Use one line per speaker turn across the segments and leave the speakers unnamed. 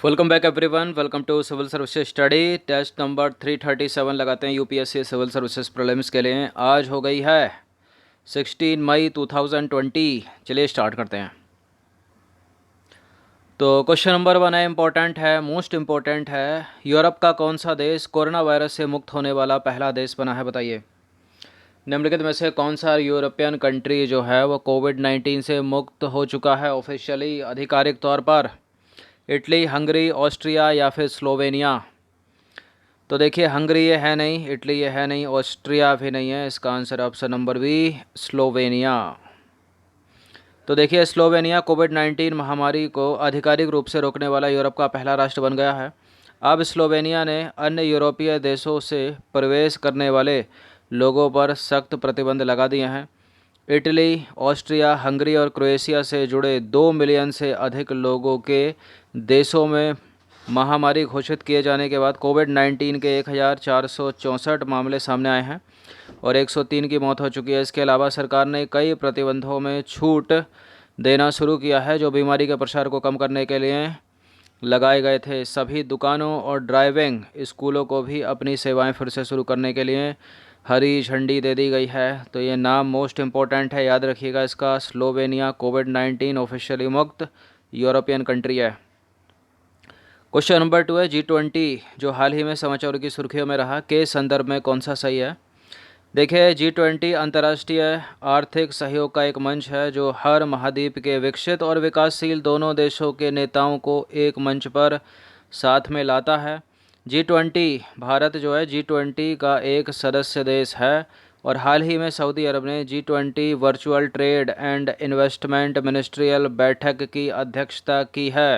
Welcome back everyone. Welcome to civil services study. Test number 337 लगाते हैं UPSC civil services prelims के लिए। आज हो गई है 16 मई 2020। चलिए स्टार्ट करते हैं। तो क्वेश्चन नंबर 1 है, इम्पोर्टेंट है, मोस्ट इम्पोर्टेंट है। यूरोप का कौन सा देश कोरोना वायरस से मुक्त होने वाला पहला देश बना है? बताइए। निम्नलिखित में से कौन सा यूरोपियन कंट्री जो है वो कोविड-19 से मुक्त हो चुका है ऑफिशियली, आधिकारिक तौर पर? इटली, हंगरी, ऑस्ट्रिया या फिर स्लोवेनिया? तो देखिए, हंगरी ये है नहीं, इटली ये है नहीं, ऑस्ट्रिया भी नहीं है। इसका answer option number B, Slovenia. तो देखिए, स्लोवेनिया कोविड-19 महामारी को आधिकारिक रूप से रोकने वाला यूरोप का पहला राष्ट्र बन गया है। अब स्लोवेनिया ने अन्य यूरोपीय देशों से प्रवेश करने वाले लोगों पर सख्त प्रतिबंध लगा दिए हैं। इटली, ऑस्ट्रिया, हंगरी और क्रोएशिया से जुड़े 2 मिलियन से अधिक लोगों के देशों में महामारी घोषित किए जाने के बाद कोविड-19 के 1464 मामले सामने आए हैं और 103 की मौत हो चुकी है। इसके अलावा सरकार ने कई प्रतिबंधों में छूट देना शुरू किया है जो बीमारी के प्रसार को कम करने के लिए लगाए गए थे। सभी दुकानों और ड्राइविंग स्कूलों को भी अपनी सेवाएं फिर से शुरू करने के लिए हरी झंडी दे दी गई है। तो ये नाम मोस्ट इम्पोर्टेंट है, याद रखिएगा इसका। स्लोवेनिया कोविड-19 ऑफिशियली मुक्त यूरोपियन कंट्री है। क्वेश्चन नंबर 2 है, G20 जो हाल ही में समाचारों की सुर्खियों में रहा, के संदर्भ में कौन सा सही है? देखिए, G20 अंतर्राष्ट्रीय आर्थिक सहयोग का एक मंच है जो हर महाद्वीप के विकसित और विकासशील दोनों देशों के नेताओं को एक मंच पर साथ में लाता है। G20 भारत जो है G20 का एक सदस्य देश है और हाल ही में सऊदी अरब ने G20 virtual trade and investment ministerial बैठक की अध्यक्षता की है।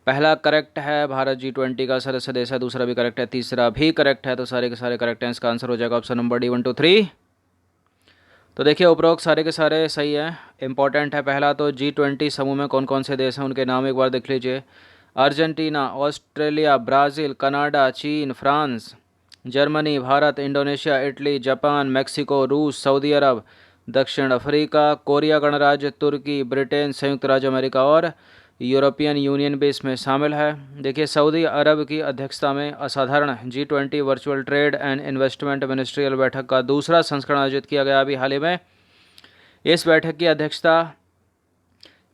पहला करेक्ट है, भारत G20 का सदस्य देश है। दूसरा भी करेक्ट है, तीसरा भी करेक्ट है। तो सारे के सारे करेक्ट हैं। इसका आंसर हो जाएगा ऑप्शन नंबर डी, 1 2 3। तो देखिए, उपरोक्त सारे के सारे सही हैं, इंपॉर्टेंट है। पहला तो G20 समूह में कौन कौन से देश हैं उनके नाम एक बार देख लीजिए। अर्जेंटीना, ऑस्ट्रेलिया, ब्राज़ील, कनाडा, चीन, France, Germany, Bharat, Indonesia, Italy, Japan, Mexico, रूस, सऊदी अरब, दक्षिण अफ्रीका, कोरिया गणराज्य, तुर्की, ब्रिटेन, संयुक्त राज्य अमेरिका और यूरोपियन यूनियन भी इसमें शामिल है। देखिए, सऊदी अरब की अध्यक्षता में असाधारण G20 virtual trade and investment ministerial बैठक का दूसरा संस्करण आयोजित किया गया अभी हाल ही में। इस बैठक की अध्यक्षता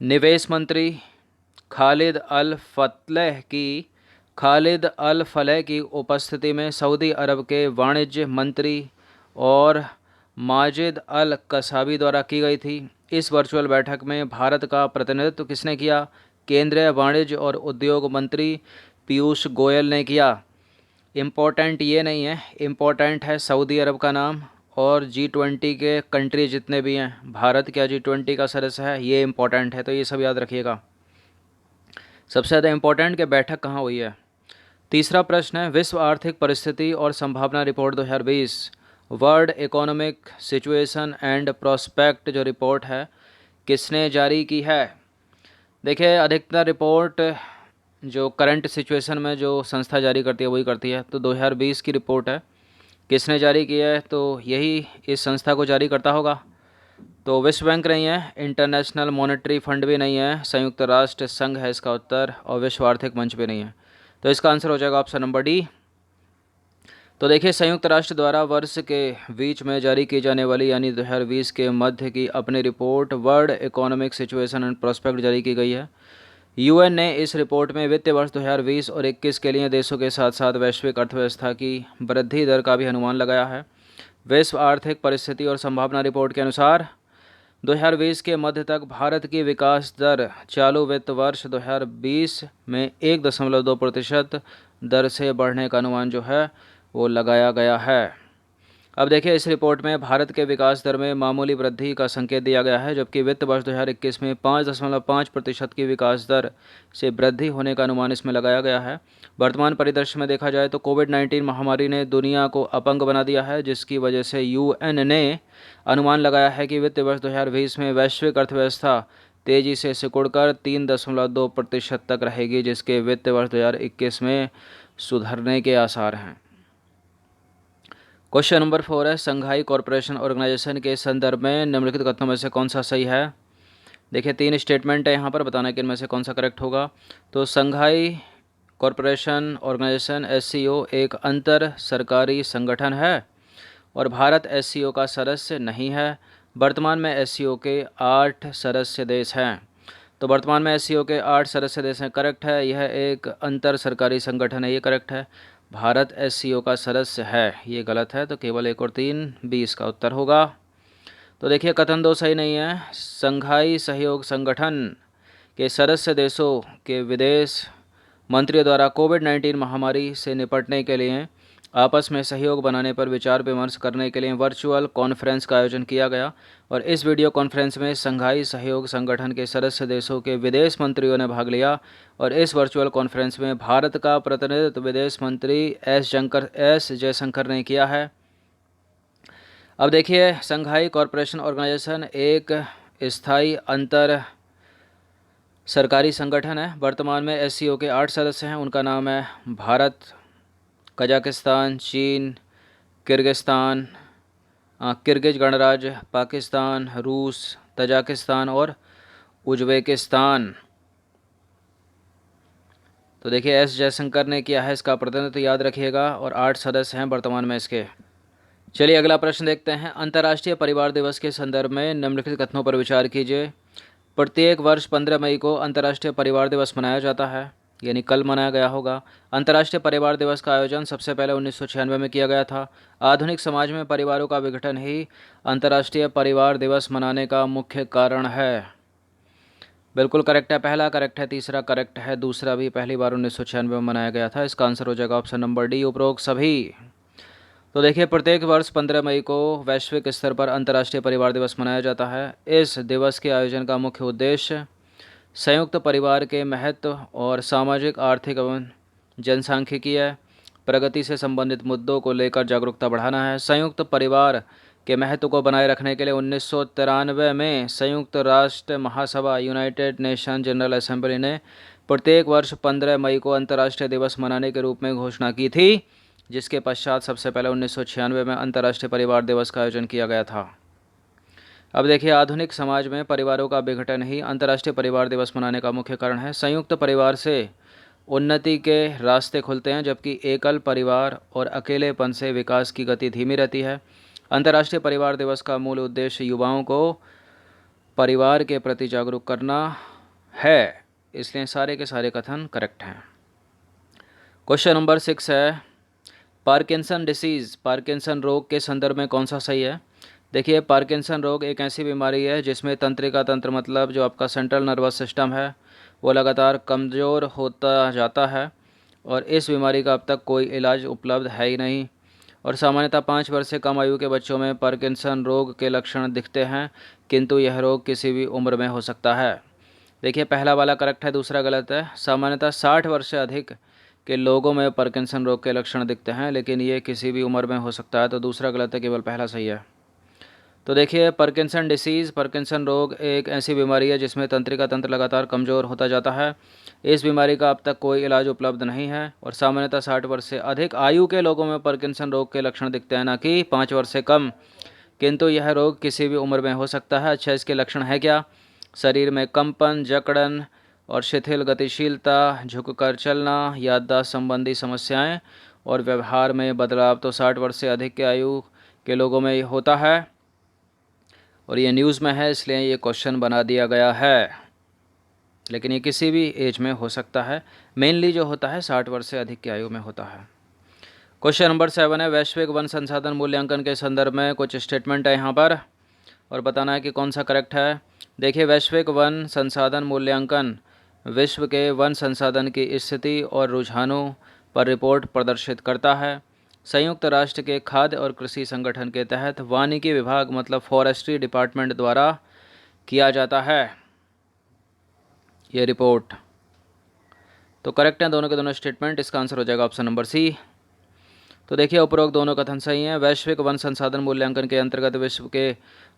निवेश मंत्री खालिद अल फलेह की उपस्थिति में सऊदी अरब के वाणिज्य मंत्री और माजिद अल कसाबी द्वारा की गई थी। इस वर्चुअल बैठक में भारत का प्रतिनिधित्व किसने किया? केंद्रीय वाणिज्य और उद्योग मंत्री पीयूष गोयल ने किया। इम्पोर्टेंट ये नहीं है, इम्पोर्टेंट है सऊदी अरब का नाम और G20 के कंट्री जितने भी हैं। भारत क्या G20 का सदस्य है, ये इम्पोर्टेंट है, तो ये सब याद रखिएगा। सबसे ज़्यादा इम्पोर्टेंट कि बैठक कहाँ हुई है। तीसरा प्रश्न है, विश्व आर्थिक परिस्थिति और संभावना report 2020, world economic situation and prospect जो रिपोर्ट है किसने जारी की है? देखिए, अधिकतर रिपोर्ट जो करंट सिचुएशन में जो संस्था जारी करती है वही करती है। तो 2020 की रिपोर्ट है, किसने जारी की है? तो यही इस संस्था को जारी करता होगा। तो विश्व बैंक नहीं है, इंटरनेशनल मॉनेटरी फंड भी नहीं है, संयुक्त राष्ट्र संघ है इसका उत्तर, और विश्व आर्थिक मंच भी नहीं है। तो इसका आंसर हो जाएगा ऑप्शन नंबर डी। तो देखिए, संयुक्त राष्ट्र द्वारा वर्ष के बीच में जारी की जाने वाली यानी 2020 के मध्य की अपनी report world economic situation and prospect जारी की गई है। यूएन ने इस रिपोर्ट में वित्तीय वर्ष 2020 और 21 के लिए देशों के साथ साथ वैश्विक अर्थव्यवस्था की वृद्धि दर का भी अनुमान लगाया है। विश्व आर्थिक परिस्थिति और संभावना रिपोर्ट के अनुसार 2020 के मध्य तक भारत की विकास दर चालू वित्त वर्ष 2020 में 1.2% दर से बढ़ने का अनुमान जो है वो लगाया गया है। अब देखिए, इस रिपोर्ट में भारत के विकास दर में मामूली वृद्धि का संकेत दिया गया है, जबकि वित्त वर्ष 2021 में 5.5% की विकास दर से वृद्धि होने का अनुमान इसमें लगाया गया है। वर्तमान परिदृश्य में देखा जाए तो कोविड-19 महामारी ने दुनिया को अपंग बना दिया है, जिसकी वजह से यूएन ने अनुमान लगाया है कि वित्त वर्ष 2020 में वैश्विक अर्थव्यवस्था तेज़ी से सिकुड़कर 3.2% तक रहेगी, जिसके वित्त वर्ष 2021 में सुधरने के आसार हैं। क्वेश्चन नंबर 4 है, संघाई कॉरपोरेशन ऑर्गेनाइजेशन के संदर्भ में निम्नलिखित कथनों में से कौन सा सही है? देखिए 3 स्टेटमेंट है यहाँ पर, बताना कि इनमें से कौन सा करेक्ट होगा। तो संघाई कॉरपोरेशन ऑर्गेनाइजेशन SCO एक अंतर सरकारी संगठन है और भारत SCO का सदस्य नहीं है। वर्तमान में SCO के 8 सदस्य देश हैं। तो वर्तमान में SCO के 8 सदस्य देश हैं, करेक्ट है। यह एक अंतर सरकारी संगठन है, ये करेक्ट है। भारत SCO का सदस्य है, ये गलत है। तो केवल 1 और 3 B इसका उत्तर होगा। तो देखिए कथन 2 सही नहीं है। संघाई सहयोग संगठन के सदस्य देशों के विदेश मंत्रियों द्वारा कोविड-19 महामारी से निपटने के लिए आपस में सहयोग बनाने पर विचार विमर्श करने के लिए वर्चुअल कॉन्फ्रेंस का आयोजन किया गया और इस वीडियो कॉन्फ्रेंस में संघाई सहयोग संगठन के सदस्य देशों के विदेश मंत्रियों ने भाग लिया और इस वर्चुअल कॉन्फ्रेंस में भारत का प्रतिनिधित्व विदेश मंत्री एस जयशंकर ने किया है। अब देखिए संघाई कॉरपोरेशन ऑर्गेनाइजेशन एक स्थायी अंतर सरकारी संगठन है। वर्तमान में SCO के 8 सदस्य हैं, उनका नाम है भारत, कजाकिस्तान, चीन, किर्गिस्तान, किर्गिज गणराज्य, पाकिस्तान, रूस, तजाकिस्तान और उज्बेकिस्तान। तो देखिए एस जयशंकर ने किया है इसका प्रतिनिधित्व, याद रखिएगा, और 8 सदस्य हैं वर्तमान में इसके। चलिए अगला प्रश्न देखते हैं। अंतर्राष्ट्रीय परिवार दिवस के संदर्भ में निम्नलिखित कथनों पर विचार कीजिए। प्रत्येक वर्ष 15 मई को अंतर्राष्ट्रीय परिवार दिवस मनाया जाता है, यानी कल मनाया गया होगा। अंतर्राष्ट्रीय परिवार दिवस का आयोजन सबसे पहले 1996 में किया गया था। आधुनिक समाज में परिवारों का विघटन ही अंतर्राष्ट्रीय परिवार दिवस मनाने का मुख्य कारण है। बिल्कुल करेक्ट है, पहला करेक्ट है, तीसरा करेक्ट है, दूसरा भी पहली बार 1996 में मनाया गया था। इसका आंसर हो जाएगा ऑप्शन नंबर डी, उपरोक्त सभी। तो देखिए प्रत्येक वर्ष 15 मई को वैश्विक स्तर पर अंतर्राष्ट्रीय परिवार दिवस मनाया जाता है। इस दिवस के आयोजन का मुख्य उद्देश्य संयुक्त परिवार के महत्व और सामाजिक, आर्थिक एवं जनसांख्यिकीय प्रगति से संबंधित मुद्दों को लेकर जागरूकता बढ़ाना है। संयुक्त परिवार के महत्व को बनाए रखने के लिए 1993 में संयुक्त राष्ट्र महासभा यूनाइटेड नेशन जनरल असेंबली ने प्रत्येक वर्ष 15 मई को अंतर्राष्ट्रीय दिवस मनाने के रूप में घोषणा की थी, जिसके पश्चात सबसे पहले 1996 में अंतर्राष्ट्रीय परिवार दिवस का आयोजन किया गया था। अब देखिए आधुनिक समाज में परिवारों का विघटन ही अंतर्राष्ट्रीय परिवार दिवस मनाने का मुख्य कारण है। संयुक्त परिवार से उन्नति के रास्ते खुलते हैं, जबकि एकल परिवार और अकेलेपन से विकास की गति धीमी रहती है। अंतर्राष्ट्रीय परिवार दिवस का मूल उद्देश्य युवाओं को परिवार के प्रति जागरूक करना है, इसलिए सारे के सारे कथन करेक्ट हैं। क्वेश्चन नंबर 6 है, पार्किंसन डिसीज़, पार्किंसन रोग के संदर्भ में कौन सा सही है। देखिए पार्किंसन रोग एक ऐसी बीमारी है जिसमें तंत्रिका तंत्र, मतलब जो आपका सेंट्रल नर्वस सिस्टम है, वो लगातार कमज़ोर होता जाता है और इस बीमारी का अब तक कोई इलाज उपलब्ध है ही नहीं। और सामान्यतः 5 वर्ष से कम आयु के बच्चों में पार्किंसन रोग के लक्षण दिखते हैं, किंतु यह रोग किसी भी उम्र में हो सकता है। देखिए पहला वाला करेक्ट है, दूसरा गलत है। सामान्यतः 60 वर्ष से अधिक के लोगों में पार्किंसन रोग के लक्षण दिखते हैं, लेकिन ये किसी भी उम्र में हो सकता है, तो दूसरा गलत है, केवल पहला सही है। तो देखिए पार्किंसन डिसीज़, पार्किंसन रोग एक ऐसी बीमारी है जिसमें तंत्रिका तंत्र लगातार कमज़ोर होता जाता है। इस बीमारी का अब तक कोई इलाज उपलब्ध नहीं है और सामान्यतः 60 वर्ष से अधिक आयु के लोगों में पार्किंसन रोग के लक्षण दिखते हैं, ना कि 5 वर्ष से कम, किंतु यह रोग किसी भी उम्र में हो सकता है। अच्छा, इसके लक्षण है क्या? शरीर में कंपन, जकड़न और शिथिल गतिशीलता, झुककर चलना, याददाश्त संबंधी समस्याएं और व्यवहार में बदलाव। तो 60 वर्ष से अधिक के आयु के लोगों में होता है और ये न्यूज़ में है, इसलिए ये क्वेश्चन बना दिया गया है, लेकिन ये किसी भी एज में हो सकता है। मेनली जो होता है 60 वर्ष से अधिक की आयु में होता है। क्वेश्चन नंबर 7 है, वैश्विक वन संसाधन मूल्यांकन के संदर्भ में कुछ स्टेटमेंट है यहाँ पर और बताना है कि कौन सा करेक्ट है। देखिए वैश्विक वन संसाधन मूल्यांकन विश्व के वन संसाधन की स्थिति और रुझानों पर रिपोर्ट प्रदर्शित करता है। संयुक्त राष्ट्र के खाद्य और कृषि संगठन के तहत वानिकी विभाग, मतलब फॉरेस्ट्री डिपार्टमेंट द्वारा किया जाता है ये रिपोर्ट। तो करेक्ट हैं दोनों के दोनों स्टेटमेंट, इसका आंसर हो जाएगा ऑप्शन नंबर सी। तो देखिए उपरोक्त दोनों कथन सही हैं। वैश्विक वन संसाधन मूल्यांकन के अंतर्गत विश्व के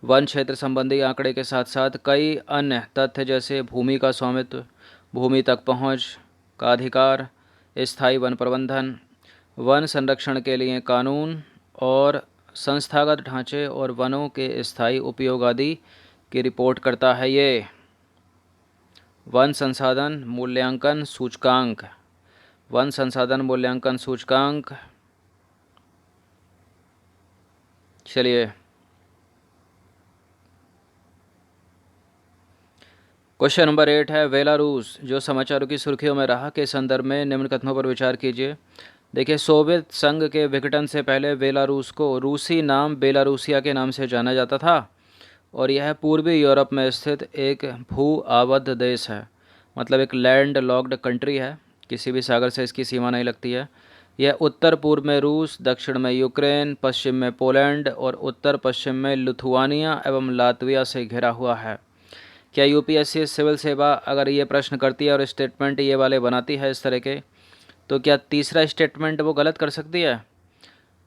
वन क्षेत्र संबंधी आंकड़े के साथ साथ कई अन्य तथ्य जैसे भूमि का स्वामित्व, भूमि तक पहुंच का अधिकार, स्थायी वन प्रबंधन, वन संरक्षण के लिए कानून और संस्थागत ढांचे और वनों के स्थायी उपयोग आदि की रिपोर्ट करता है ये। वन संसाधन मूल्यांकन सूचकांक, वन संसाधन मूल्यांकन सूचकांक। चलिए क्वेश्चन नंबर 8 है, बेलारूस जो समाचारों की सुर्खियों में रहा के संदर्भ में निम्न कथनों पर विचार कीजिए। देखिए, सोवियत संघ के विघटन से पहले बेलारूस को रूसी नाम बेलारूसिया के नाम से जाना जाता था और यह पूर्वी यूरोप में स्थित एक भू आबद्ध देश है, मतलब एक लैंड लॉक्ड कंट्री है, किसी भी सागर से इसकी सीमा नहीं लगती है। यह उत्तर पूर्व में रूस, दक्षिण में यूक्रेन, पश्चिम में पोलैंड और उत्तर पश्चिम में लिथुआनिया एवं लातविया से घिरा हुआ है। क्या यूपीएससी सिविल सेवा अगर ये प्रश्न करती है और स्टेटमेंट ये वाले बनाती है इस तरह के, तो क्या तीसरा स्टेटमेंट वो गलत कर सकती है?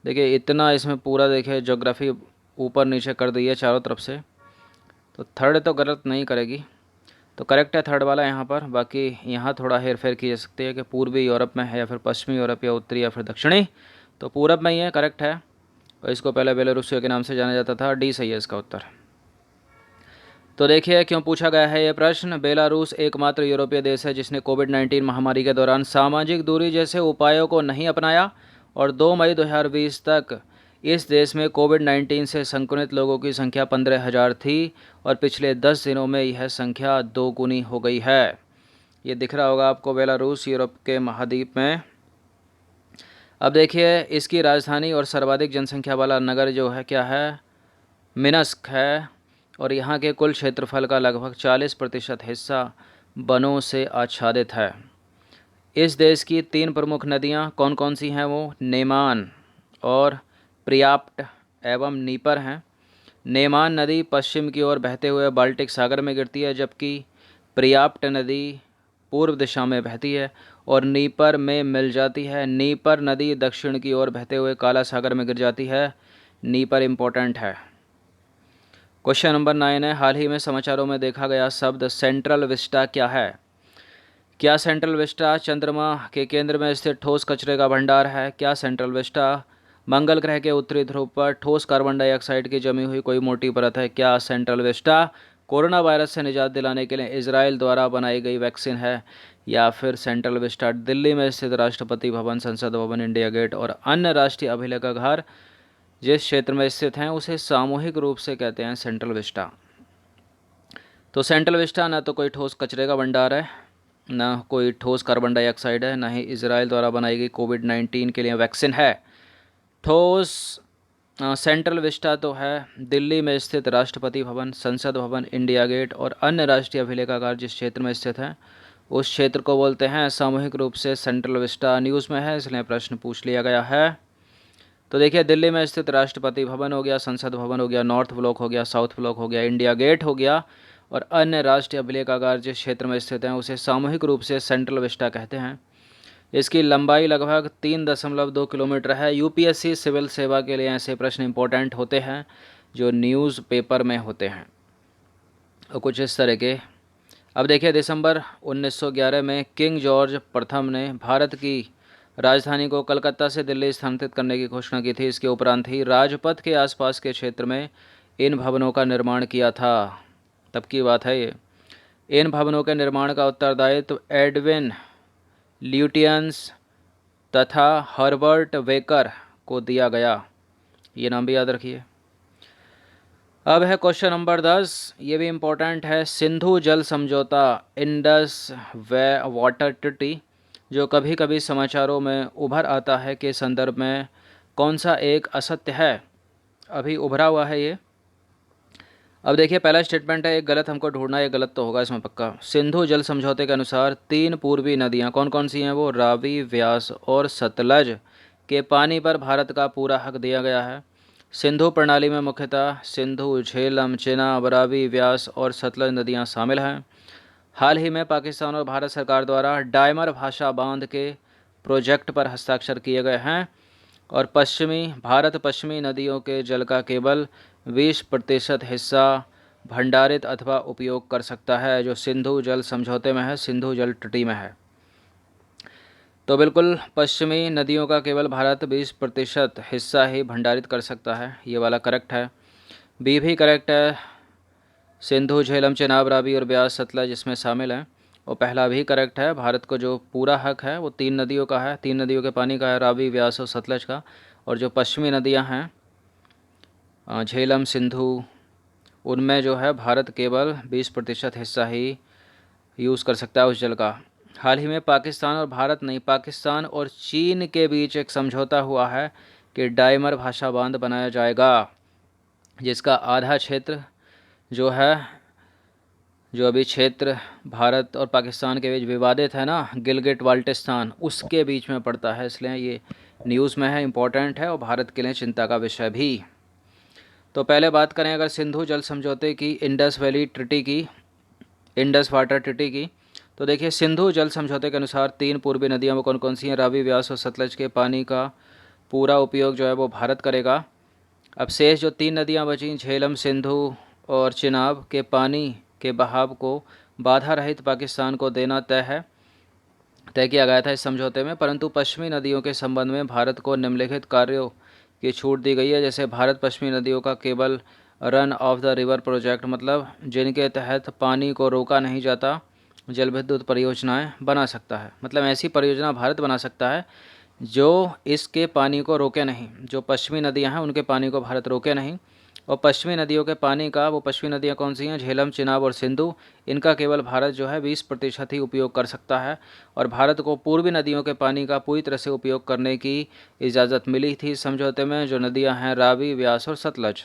देखिए, इतना इसमें पूरा देखिए ज्योग्राफी ऊपर नीचे कर दी है चारों तरफ से, तो थर्ड तो गलत नहीं करेगी, तो करेक्ट है थर्ड वाला यहाँ पर। बाकी यहाँ थोड़ा हेर फेर की जा सकती है कि पूर्वी यूरोप में है या फिर पश्चिमी यूरोप या उत्तरी या फिर दक्षिणी, तो पूरब में ही है, करेक्ट है। और इसको पहले बेलारूसिया के नाम से जाना जाता था, डी सही है इसका उत्तर। तो देखिए क्यों पूछा गया है ये प्रश्न। बेलारूस एकमात्र यूरोपीय देश है जिसने कोविड-19 महामारी के दौरान सामाजिक दूरी जैसे उपायों को नहीं अपनाया और 2 मई 2020 तक इस देश में कोविड-19 से संक्रमित लोगों की संख्या 15,000 थी और पिछले 10 दिनों में यह संख्या दोगुनी हो गई है। ये दिख रहा होगा आपको, बेलारूस यूरोप के महाद्वीप में। अब देखिए, इसकी राजधानी और सर्वाधिक जनसंख्या वाला नगर जो है क्या है, मिन्स्क है, और यहाँ के कुल क्षेत्रफल का लगभग 40% हिस्सा वनों से आच्छादित है। इस देश की 3 प्रमुख नदियाँ कौन कौन सी हैं? वो नेमान और प्रियाप्ट एवं नीपर हैं। नेमान नदी पश्चिम की ओर बहते हुए बाल्टिक सागर में गिरती है, जबकि प्रियाप्ट नदी पूर्व दिशा में बहती है और नीपर में मिल जाती है। नीपर नदी दक्षिण की ओर बहते हुए काला सागर में गिर जाती है। नीपर इम्पोर्टेंट है। क्वेश्चन नंबर 9 है, हाल ही में समाचारों में देखा गया शब्द सेंट्रल विस्टा क्या है? क्या सेंट्रल विस्टा चंद्रमा के केंद्र में स्थित ठोस कचरे का भंडार है? क्या सेंट्रल विस्टा मंगल ग्रह के उत्तरी ध्रुव पर ठोस कार्बन डाइऑक्साइड की जमी हुई कोई मोटी परत है? क्या सेंट्रल विस्टा कोरोना वायरस से निजात दिलाने के लिए इजराइल द्वारा बनाई गई वैक्सीन है? या फिर सेंट्रल विस्टा दिल्ली में स्थित राष्ट्रपति भवन, संसद भवन, इंडिया गेट और अन्य राष्ट्रीय अभिलेखागार जिस क्षेत्र में स्थित हैं उसे सामूहिक रूप से कहते हैं सेंट्रल विस्टा। तो सेंट्रल विस्टा ना तो कोई ठोस कचरे का भंडार है, ना कोई ठोस कार्बन डाइऑक्साइड है, ना ही इजराइल द्वारा बनाई गई कोविड-19 के लिए वैक्सीन है। ठोस सेंट्रल विस्टा तो है दिल्ली में स्थित राष्ट्रपति भवन, संसद भवन, इंडिया गेट और अन्य राष्ट्रीय अभिलेखागार जिस क्षेत्र में स्थित हैं उस क्षेत्र को बोलते हैं सामूहिक रूप से सेंट्रल विस्टा। न्यूज़ में है इसलिए प्रश्न पूछ लिया गया है। तो देखिए, दिल्ली में स्थित राष्ट्रपति भवन हो गया, संसद भवन हो गया, नॉर्थ ब्लॉक हो गया, साउथ ब्लॉक हो गया, इंडिया गेट हो गया और अन्य राष्ट्रीय अभिलेखागार जिस क्षेत्र में स्थित हैं उसे सामूहिक रूप से सेंट्रल विस्टा कहते हैं। इसकी लंबाई लगभग 3.2 किलोमीटर है। यूपीएससी सिविल सेवा के लिए ऐसे प्रश्न इंपॉर्टेंट होते हैं जो न्यूज़ पेपर में होते हैं और कुछ इस तरह के। अब देखिए, दिसंबर 1911 में किंग जॉर्ज प्रथम ने भारत की राजधानी को कलकत्ता से दिल्ली स्थानांतरित करने की घोषणा की थी। इसके उपरांत ही राजपथ के आसपास के क्षेत्र में इन भवनों का निर्माण किया था। तब की बात है ये। इन भवनों के निर्माण का उत्तरदायित्व एडविन ल्यूटियंस तथा हर्बर्ट वेकर को दिया गया। ये नाम भी याद रखिए। अब है क्वेश्चन नंबर 10, ये भी इम्पोर्टेंट है। सिंधु जल समझौता, इंडस वाटर ट्रीटी, जो कभी कभी समाचारों में उभर आता है के संदर्भ में कौन सा एक असत्य है? अभी उभरा हुआ है ये। अब देखिए, पहला स्टेटमेंट है एक गलत, हमको ढूंढना है, ये गलत तो होगा इसमें पक्का। सिंधु जल समझौते के अनुसार 3 पूर्वी नदियां कौन कौन सी हैं? वो रावी, व्यास और सतलज के पानी पर भारत का पूरा हक दिया गया है। सिंधु प्रणाली में मुख्यतः सिंधु, झेलम, चेनाब, रावी, व्यास और सतलज नदियां शामिल हैं। हाल ही में पाकिस्तान और भारत सरकार द्वारा डायमर भाषा बांध के प्रोजेक्ट पर हस्ताक्षर किए गए हैं और पश्चिमी नदियों के जल का केवल 20% हिस्सा भंडारित अथवा उपयोग कर सकता है, जो सिंधु जल समझौते में है, सिंधु जल ट्रीटी में है। तो बिल्कुल पश्चिमी नदियों का केवल भारत 20% हिस्सा ही भंडारित कर सकता है, ये वाला करेक्ट है। बी भी करेक्ट है, सिंधु, झेलम, चेनाब, रावी और ब्यास, सतलज इसमें शामिल हैं। वो पहला भी करेक्ट है। भारत को जो पूरा हक है वो 3 नदियों का है, 3 नदियों के पानी का है, रावी, व्यास और सतलज का। और जो पश्चिमी नदियाँ हैं झेलम, सिंधु, उनमें जो है भारत केवल 20% हिस्सा ही यूज़ कर सकता है उस जल का। हाल ही में पाकिस्तान और भारत नहीं, पाकिस्तान और चीन के बीच एक समझौता हुआ है कि डायमर भाषा बांध बनाया जाएगा, जिसका आधा क्षेत्र जो है, जो अभी क्षेत्र भारत और पाकिस्तान के बीच विवादित है ना, गिलगिट बाल्टिस्तान, उसके बीच में पड़ता है। इसलिए ये न्यूज़ में है, इम्पोर्टेंट है और भारत के लिए चिंता का विषय भी। तो पहले बात करें अगर सिंधु जल समझौते की, इंडस वैली ट्रिटी की, इंडस वाटर ट्रिटी की, तो देखिए सिंधु जल समझौते के अनुसार 3 पूर्वी नदियाँ वो कौन कौन सी हैं, रावी, व्यास और सतलज के पानी का पूरा उपयोग जो है वो भारत करेगा। अब शेष जो 3 नदियाँ बची, झेलम, सिंधु और चिनाब के पानी के बहाव को बाधा रहित पाकिस्तान को देना तय किया गया था इस समझौते में। परंतु पश्चिमी नदियों के संबंध में भारत को निम्नलिखित कार्यों की छूट दी गई है। जैसे भारत पश्चिमी नदियों का केवल run of the river project, मतलब जिनके तहत पानी को रोका नहीं जाता, जल विद्युत परियोजनाएं बना सकता है। मतलब ऐसी परियोजना भारत बना सकता है जो इसके पानी को रोके नहीं, जो पश्चिमी नदियां हैं उनके पानी को भारत रोके नहीं। और पश्चिमी नदियों के पानी का, वो पश्चिमी नदियां कौन सी हैं, झेलम, चिनाब और सिंधु, इनका केवल भारत जो है 20% ही उपयोग कर सकता है। और भारत को पूर्वी नदियों के पानी का पूरी तरह से उपयोग करने की इजाज़त मिली थी इस समझौते में, जो नदियाँ हैं रावी, व्यास और सतलज।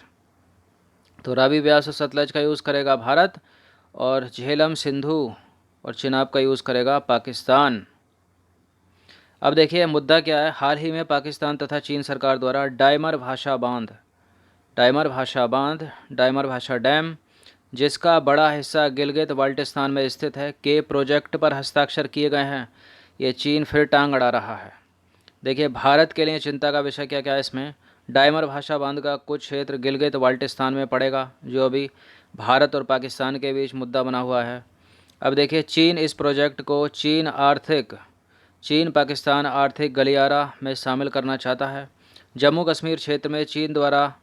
तो रावी, व्यास और सतलज का यूज़ करेगा भारत, और झेलम, सिंधु और चिनाब का यूज़ करेगा पाकिस्तान। अब देखिए मुद्दा क्या है, हाल ही में पाकिस्तान तथा चीन सरकार द्वारा डायमर भाषा डैम, जिसका बड़ा हिस्सा गिलगित बाल्टिस्तान में स्थित है, के प्रोजेक्ट पर हस्ताक्षर किए गए हैं। ये चीन फिर टांग अड़ा रहा है। देखिए भारत के लिए चिंता का विषय क्या क्या है इसमें, डायमर भाषा बांध का कुछ क्षेत्र गिलगित बाल्टिस्तान में पड़ेगा, जो अभी भारत और पाकिस्तान के बीच मुद्दा बना हुआ है। अब देखिए चीन इस प्रोजेक्ट को चीन पाकिस्तान आर्थिक गलियारा में शामिल करना चाहता है। जम्मू कश्मीर क्षेत्र में चीन द्वारा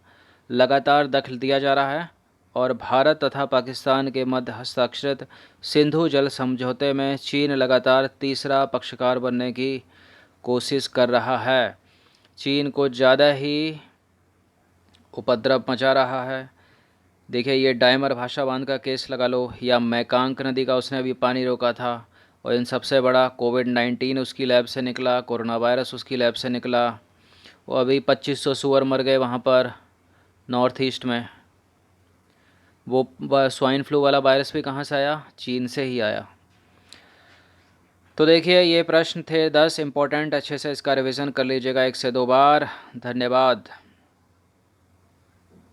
लगातार दखल दिया जा रहा है, और भारत तथा पाकिस्तान के मध्य हस्ताक्षरित सिंधु जल समझौते में चीन लगातार तीसरा पक्षकार बनने की कोशिश कर रहा है। चीन को ज़्यादा ही उपद्रव मचा रहा है। देखिए ये डायमर भाषा बांध का केस लगा लो, या मैकांग नदी का उसने अभी पानी रोका था, और इन सबसे बड़ा कोविड-19 उसकी लैब से निकला, कोरोना वायरस उसकी लैब से निकला। वो अभी 2500 सूअर मर गए वहाँ पर नॉर्थ ईस्ट में। वो स्वाइन फ्लू वाला वायरस भी कहाँ से आया, चीन से ही आया। तो देखिए ये प्रश्न थे 10 इम्पोर्टेंट, अच्छे से इसका रिवीजन कर लीजिएगा 1 से 2 बार। धन्यवाद।